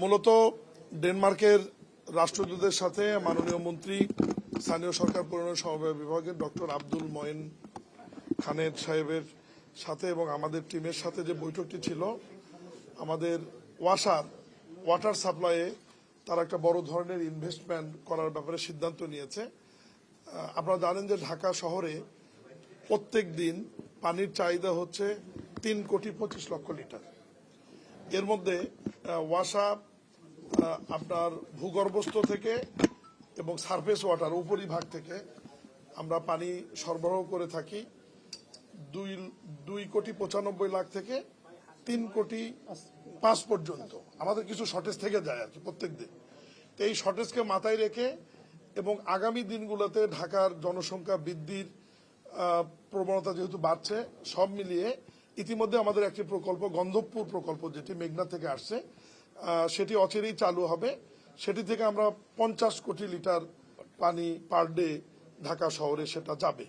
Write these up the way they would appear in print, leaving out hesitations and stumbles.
মূলত ডেনমার্কের রাষ্ট্রদূতের সাথে মাননীয় মন্ত্রী স্থানীয় সরকার পরিবহন সমবায় বিভাগের ডক্টর আব্দুল ময়েন খানের সাহেবের সাথে এবং আমাদের টিমের সাথে যে বৈঠকটি ছিল, আমাদের ওয়াটার সাপ্লাইয়ে তারা একটা বড় ধরনের ইনভেস্টমেন্ট করার ব্যাপারে সিদ্ধান্ত নিয়েছে। আপনারা জানেন যে ঢাকা শহরে প্রত্যেক দিন পানির চাহিদা হচ্ছে 3,25,00,000 লিটার। এর মধ্যে ওয়াসা আপনার ভূগর্ভস্থ থেকে এবং সারফেস ওয়াটার উপরিভাগ থেকে আমরা পানি সরবরাহ করে থাকি 2,95,00,000 থেকে 3,05,00,000 পর্যন্ত। আমাদের কিছু শর্টেজ থেকে যায় আর কি প্রত্যেক দিন। তো এই শর্টেজকে মাথায় রেখে এবং আগামী দিনগুলোতে ঢাকার জনসংখ্যা বৃদ্ধির প্রবণতা যেহেতু বাড়ছে, সব মিলিয়ে ইতিমধ্যে আমাদের একটি প্রকল্প গন্ধবপুর প্রকল্প, যেটি মেঘনা থেকে আসছে, সেটি অচিরেই চালু হবে। সেটি থেকে আমরা 50 কোটি লিটার পানি পার ডে ঢাকা শহরে সেটা যাবে।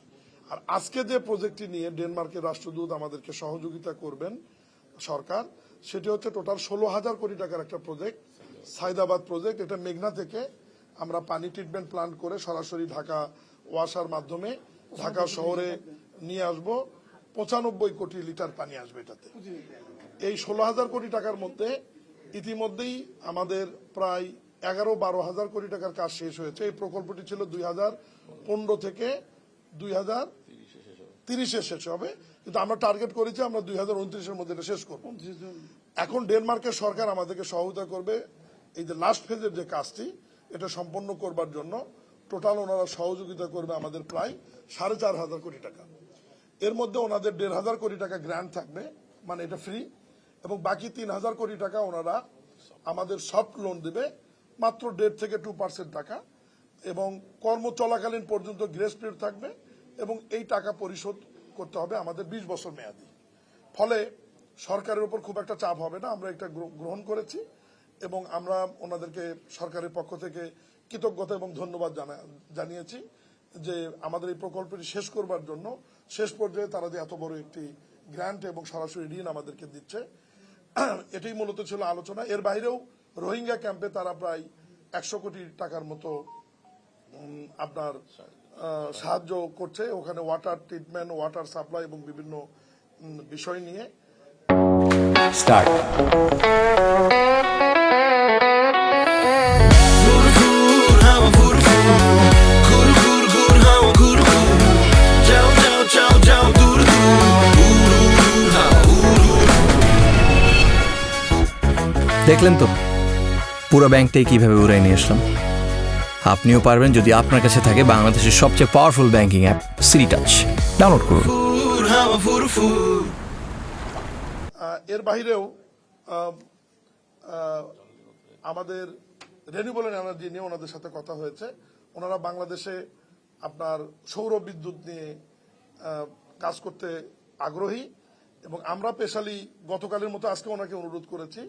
আর আজকে যে প্রজেক্টটি নিয়ে ডেনমার্কের রাষ্ট্রদূত আমাদেরকে সহযোগিতা করবেন সরকার, সেটি হচ্ছে টোটাল 16,000 কোটি টাকার একটা প্রজেক্ট, সাইদাবাদ প্রজেক্ট। এটা মেঘনা থেকে আমরা পানি ট্রিটমেন্ট প্ল্যান্ট করে সরাসরি ঢাকা ওয়াসার মাধ্যমে ঢাকা শহরে নিয়ে আসব। 95 কোটি লিটার পানি আসবে এটাতে। এই 16,000 কোটি টাকার মধ্যে ইতিমধ্যেই আমাদের প্রায় 11-12,000 কোটি টাকার কাজ শেষ হয়েছে। এই প্রকল্পটি ছিল 2015 থেকে 2030 শেষ হবে, কিন্তু আমরা টার্গেট করেছি আমরা 2029-এর মধ্যে এটা শেষ করব। এখন ডেনমার্কের সরকার আমাদেরকে সহায়তা করবে এই যে লাস্ট ফেজের যে কাজটি, এটা সম্পন্ন করবার জন্য টোটাল ওনারা সহযোগিতা করবে আমাদের প্রায় 4,500 কোটি টাকা। এর মধ্যে ওনাদের 1,500 কোটি টাকা গ্র্যান্ট থাকবে, মানে এটা ফ্রি, এবং বাকি 3,000 কোটি টাকা ওনারা আমাদের সফট লোন দেবে, মাত্র 1.5 থেকে 2% টাকা, এবং কর্ম চলাকালীন পর্যন্ত গ্রেস পিরিয়ড থাকবে, এবং এই টাকা পরিশোধ করতে হবে আমাদের 20 বছর মেয়াদি। ফলে সরকারের উপর খুব একটা চাপ হবে না। আমরা এটা গ্রহণ করেছি এবং আমরা ওনাদেরকে সরকারের পক্ষ থেকে কৃতজ্ঞতা এবং ধন্যবাদ জানিয়েছি যে আমাদের এই প্রকল্পটি শেষ করবার জন্য শেষ পর্যায়ে তারা যে এত বড় একটি গ্র্যান্ট এবং সরাসরি ঋণ আমাদেরকে দিচ্ছে, এটাই মূলত ছিল আলোচনা। এর বাইরেও রোহিঙ্গা ক্যাম্পে তারা প্রায় 100 কোটি টাকার মতো আপনার সাহায্য করছে, ওখানে ওয়াটার ট্রিটমেন্ট, ওয়াটার সাপ্লাই এবং বিভিন্ন বিষয় নিয়ে। স্টার্ট। দেখলেন তো পুরো ব্যাংকটাই কিভাবে উড়াই নিয়ে আসলাম। আপনিও পারবেন যদি আপনার কাছে থাকে বাংলাদেশের সবচেয়ে powerful banking app city touch. Download করুন। এর বাইরেও আমাদের রিনিউয়েবল এনার্জি নিয়ে ওনাদের সাথে কথা হয়েছে। ওনারা বাংলাদেশে আপনার সৌর বিদ্যুৎ নিয়ে কাজ করতে আগ্রহী, এবং আমরা স্পেশালি গতকালের মতো আজকে ওনাকে অনুরোধ করেছি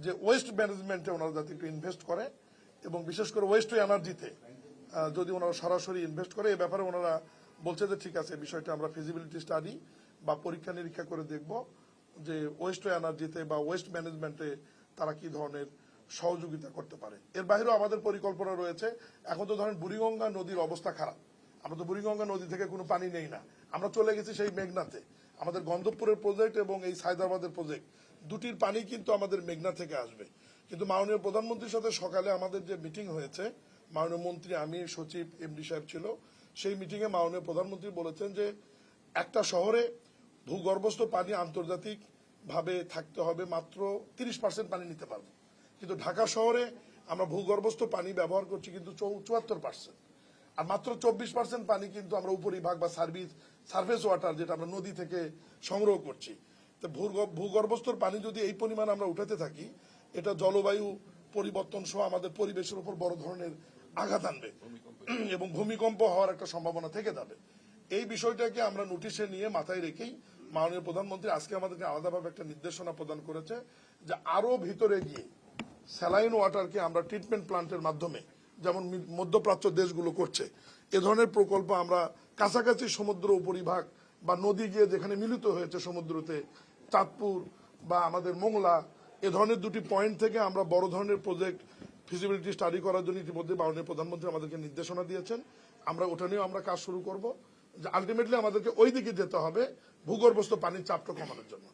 যে ওয়েস্ট ম্যানেজমেন্টে ওনারা যাতে একটু ইনভেস্ট করে, এবং বিশেষ করে ওয়েস্ট টু এনার্জিতে যদি ওনারা সরাসরি ইনভেস্ট করে। এই ব্যাপারে ওনারা বলছে যে ঠিক আছে, বিষয়টা আমরা ফিজিবিলিটি স্টাডি বা পরীক্ষা নিরীক্ষা করে দেখব যে ওয়েস্ট টু এনার্জিতে বা ওয়েস্ট ম্যানেজমেন্টে তারা কি ধরনের সহযোগিতা করতে পারে। এর বাইরেও আমাদের পরিকল্পনা রয়েছে। এখন তো ধরেন বুড়িগঙ্গা নদীর অবস্থা খারাপ, আমরা তো বুড়িগঙ্গা নদী থেকে কোনো পানি নেই না, আমরা চলে গেছি সেই মেঘনাতে। আমাদের গন্ধবপুরের প্রজেক্ট এবং এই সায়দাবাদের প্রজেক্ট দুটির পানি কিন্তু আমাদের মেঘনা থেকে আসবে। কিন্তু মাননীয় প্রধানমন্ত্রীর সাথে সকালে আমাদের যে মিটিং হয়েছে, মাননীয় মন্ত্রী, আমি, সচিব, এমডি সাহেব ছিল, সেই মিটিং এ মাননীয় প্রধানমন্ত্রী বলেছেন যে একটা শহরে ভূগর্ভস্থ পানি আন্তর্জাতিক ভাবে থাকতে হবে মাত্র 30% পানি নিতে পারবে, কিন্তু ঢাকা শহরে আমরা ভূগর্ভস্থ পানি ব্যবহার করছি কিন্তু 74%, আর মাত্র 24% পানি কিন্তু আমরা উপরিভাগ বা সার্ফেস ওয়াটার, যেটা আমরা নদী থেকে সংগ্রহ করছি। তো ভূগর্ভস্থ পানি যদি এই পরিমাণ আমরা উঠাতে থাকি, এটা জলবায়ু পরিবর্তন সহ আমাদের পরিবেশের উপর বড় ধরনের আঘাত আনবে এবং ভূমিকম্প হওয়ার একটা সম্ভাবনা থেকে যাবে। এই বিষয়টাকে আমরা নোটিশে নিয়ে মাথায় রেখেই মাননীয় প্রধানমন্ত্রী আজকে আমাদেরকে আলাদাভাবে একটা নির্দেশনা প্রদান করেছে যে আরো ভিতরে গিয়ে স্যালাইন ওয়াটারকে আমরা ট্রিটমেন্ট প্ল্যান্টের মাধ্যমে, যেমন মধ্যপ্রাচ্য দেশগুলো করছে, এ ধরনের প্রকল্প আমরা কাছাকাছি সমুদ্র উপরিভাগ বা নদী গিয়ে যেখানে মিলিত হয়েছে সমুদ্রতে, চাঁদপুর বা আমাদের মোংলা এ ধরনের দুটি পয়েন্ট থেকে আমরা বড় ধরনের প্রজেক্ট ফিজিবিলিটি স্টাডি করার জন্য ইতিমধ্যে মাননীয় প্রধানমন্ত্রী আমাদেরকে নির্দেশনা দিয়েছেন। আমরা ওটা নিয়েও আমরা কাজ শুরু করব, যে আলটিমেটলি আমাদেরকে ওই দিকে যেতে হবে ভূগর্ভস্থ পানির চাপটা কমানোর জন্য।